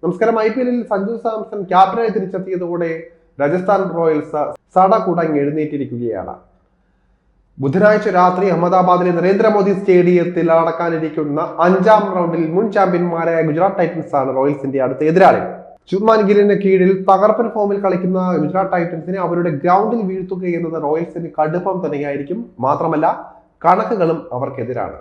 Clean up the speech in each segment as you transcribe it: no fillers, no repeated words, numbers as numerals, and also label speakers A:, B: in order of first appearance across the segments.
A: നമസ്കാരം. IPL-ൽ സഞ്ജു സാംസൺ ക്യാപ്റ്റനായി തിരിച്ചെത്തിയതോടെ രാജസ്ഥാൻ റോയൽസ് സട കുടഞ്ഞ് എഴുന്നേറ്റിരിക്കുകയാണ്. ബുധനാഴ്ച രാത്രി അഹമ്മദാബാദിലെ നരേന്ദ്രമോദി സ്റ്റേഡിയത്തിൽ നടക്കാനിരിക്കുന്ന 5ാം റൗണ്ടിൽ മുൻ ചാമ്പ്യന്മാരായ ഗുജറാത്ത് ടൈറ്റൻസ് ആണ് റോയൽസിന്റെ അടുത്ത എതിരാളി. ശുഭ്മാൻ ഗില്ലിന് കീഴിൽ തകർപ്പൻ ഫോമിൽ കളിക്കുന്ന ഗുജറാത്ത് ടൈറ്റൻസിനെ അവരുടെ ഗ്രൗണ്ടിൽ വീഴ്ത്തുക എന്നത് റോയൽസിന് കടുപ്പം തന്നെയായിരിക്കും. മാത്രമല്ല, കണക്കുകളും അവർക്കെതിരാണ്.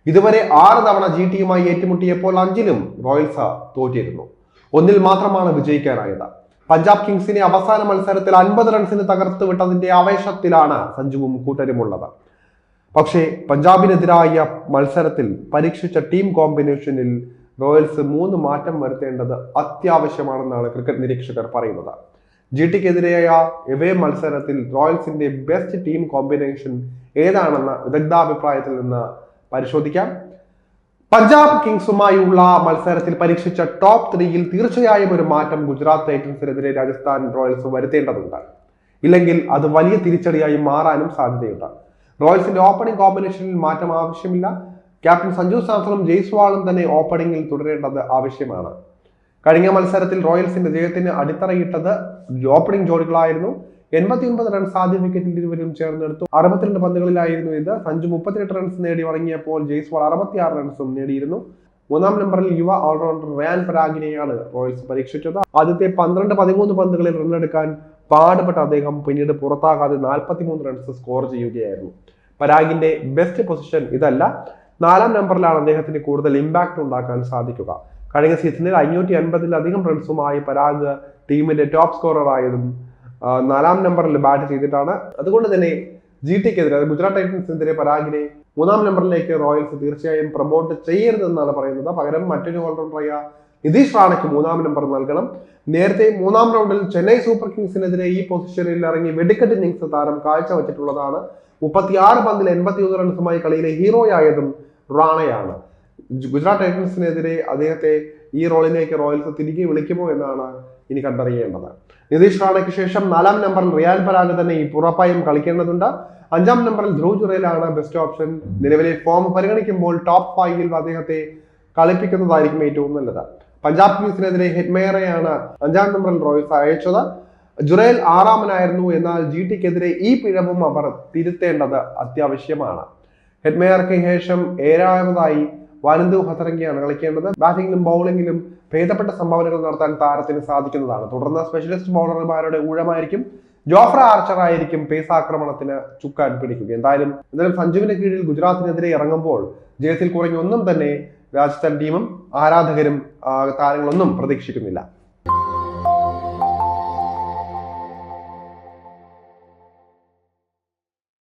A: ഇതുവരെ 6 തവണ GT-യുമായി ഏറ്റുമുട്ടിയപ്പോൾ 5ലും റോയൽസ് തോറ്റിരുന്നു. 1-ൽ മാത്രമാണ് വിജയിക്കാനായത്. പഞ്ചാബ് കിങ്സിനെ അവസാന മത്സരത്തിൽ 50 റൺസിന് തകർത്ത് വിട്ടതിന്റെ ആവേശത്തിലാണ് സഞ്ജുവും കൂട്ടരുമുള്ളത്. പക്ഷേ പഞ്ചാബിനെതിരായ മത്സരത്തിൽ പരീക്ഷിച്ച ടീം കോമ്പിനേഷനിൽ റോയൽസ് 3 മാറ്റം വരുത്തേണ്ടത് അത്യാവശ്യമാണെന്നാണ് ക്രിക്കറ്റ് നിരീക്ഷകർ പറയുന്നത്. GT-ക്കെതിരായ എവേ മത്സരത്തിൽ റോയൽസിന്റെ ബെസ്റ്റ് ടീം കോമ്പിനേഷൻ ഏതാണെന്ന വിദഗ്ധാഭിപ്രായത്തിൽ നിന്ന് പരിശോധിക്കാം. പഞ്ചാബ് കിങ്സുമായുള്ള മത്സരത്തിൽ പരീക്ഷിച്ച ടോപ്പ് 3-യിൽ തീർച്ചയായും ഒരു മാറ്റം ഗുജറാത്ത് ടൈറ്റൻസിനെതിരെ രാജസ്ഥാൻ റോയൽസ് വരുത്തേണ്ടതുണ്ട്. ഇല്ലെങ്കിൽ അത് വലിയ തിരിച്ചടിയായി മാറാനും സാധ്യതയുണ്ട്. റോയൽസിന്റെ ഓപ്പണിംഗ് കോമ്പിനേഷനിൽ മാറ്റം ആവശ്യമില്ല. ക്യാപ്റ്റൻ സഞ്ജു സാംസണും ജയ്സ്വാളും തന്നെ ഓപ്പണിംഗിൽ തുടരേണ്ടത് ആവശ്യമാണ്. കഴിഞ്ഞ മത്സരത്തിൽ റോയൽസിന്റെ ജയത്തിന് അടിത്തറയിട്ടത് ഓപ്പണിംഗ് ജോഡികളായിരുന്നു. 89 റൺസ് ആദ്യ വിക്കറ്റിൽ ഇരുവരും ചേർന്നെടുത്തു. 62 പന്തുകളിലായിരുന്നു ഇത്. സഞ്ജു 38 റൺസ് നേടി മടങ്ങിയപ്പോൾ ജയ്സ്വാൾ 66 റൺസും നേടിയിരുന്നു. 3-ാം നമ്പറിൽ യുവ ഓൾറൗണ്ടർ റയാൻ പരാഗിനെയാണ് റോയൽസ് പരീക്ഷിച്ചത്. ആദ്യത്തെ 12-13 പന്തുകളിൽ റണ്ണെടുക്കാൻ പാടുപെട്ട അദ്ദേഹം പിന്നീട് പുറത്താകാതെ 43 റൺസ് സ്കോർ ചെയ്യുകയായിരുന്നു. പരാഗിന്റെ ബെസ്റ്റ് പൊസിഷൻ ഇതല്ല. 4-ാം നമ്പറിലാണ് അദ്ദേഹത്തിന് കൂടുതൽ ഇമ്പാക്ട് ഉണ്ടാക്കാൻ സാധിക്കുക. കഴിഞ്ഞ സീസണിൽ 550-ലധികം റൺസുമായി പരാഗ് ടീമിന്റെ ടോപ്പ് സ്കോറർ ആയതും 4-ാം നമ്പറിൽ ബാറ്റ് ചെയ്തിട്ടാണ്. അതുകൊണ്ട് തന്നെ GT-ക്കെതിരെ ഗുജറാത്ത് ടൈറ്റൻസിനെതിരെ പരാഗിനെ 3-ാം നമ്പറിലേക്ക് റോയൽസ് തീർച്ചയായും പ്രൊമോട്ട് ചെയ്യരുതെന്നാണ് പറയുന്നത്. പകരം മറ്റൊരു ഓൾറൗണ്ടറായ നിതീഷ് റാണയ്ക്ക് 3-ാം നമ്പർ നൽകണം. നേരത്തെ 3-ാം റൗണ്ടിൽ ചെന്നൈ സൂപ്പർ കിങ്സിനെതിരെ ഈ പൊസിഷനിൽ ഇറങ്ങി വെടിക്കെട്ട് ഇന്നിംഗ്സ് താരം കാഴ്ചവെച്ചിട്ടുള്ളതാണ്. 36 പന്തിൽ 81 റൺസുമായി കളിയിലെ ഹീറോയായതും റാണയാണ്. ഗുജറാത്ത് ടൈറ്റൻസിനെതിരെ അദ്ദേഹത്തെ ഈ റോളിലേക്ക് റോയൽസ് തിരികെ വിളിക്കുമോ എന്നാണ് ഇനി കണ്ടറിയേണ്ടത്. നിതീഷ് റാണയ്ക്ക് ശേഷം 4-ാം നമ്പറിൽ റിയാൻ പരാഗ് തന്നെ ഉറപ്പായും കളിക്കേണ്ടതുണ്ട്. 5-ാം നമ്പറിൽ ധ്രുവ് ജുറേലാണ് ബെസ്റ്റ് ഓപ്ഷൻ. നിലവിലെ ഫോം പരിഗണിക്കുമ്പോൾ ടോപ്പ് 5-ൽ അദ്ദേഹത്തെ കളിപ്പിക്കുന്നതായിരിക്കും ഏറ്റവും നല്ലത്. പഞ്ചാബ് കിങ്സിനെതിരെ ഹെറ്റ്മെയറെയാണ് 5-ാം നമ്പറിൽ റോയൽസ് അയച്ചത്. ജുറേൽ 6-ാമനായിരുന്നു. എന്നാൽ GT-ക്കെതിരെ ഈ പിഴവും അവർ തിരുത്തേണ്ടത് അത്യാവശ്യമാണ്. ഹെറ്റ്മെയർക്ക് ശേഷം 7-ാമതായി വനന്തു ഹസരംഗയാണ് കളിക്കേണ്ടത്. ബാറ്റിംഗിലും ബൗളിംഗിലും ഭേദപ്പെട്ട സംഭാവനകൾ നടത്താൻ താരത്തിന് സാധിക്കുന്നതാണ്. തുടർന്ന് സ്പെഷ്യലിസ്റ്റ് ബൗളർമാരുടെ ഊഴമായിരിക്കും. ജോഫ്ര ആർച്ചർ ആയിരിക്കും പേസ് ആക്രമണത്തിന് ചുക്കാൻ പിടിക്കുക. എന്തായാലും സഞ്ജുവിന്റെ കീഴിൽ ഗുജറാത്തിനെതിരെ ഇറങ്ങുമ്പോൾ ജയത്തിൽ കുറഞ്ഞൊന്നും തന്നെ രാജസ്ഥാൻ ടീമും ആരാധകരും താരങ്ങളൊന്നും പ്രതീക്ഷിക്കുന്നില്ല.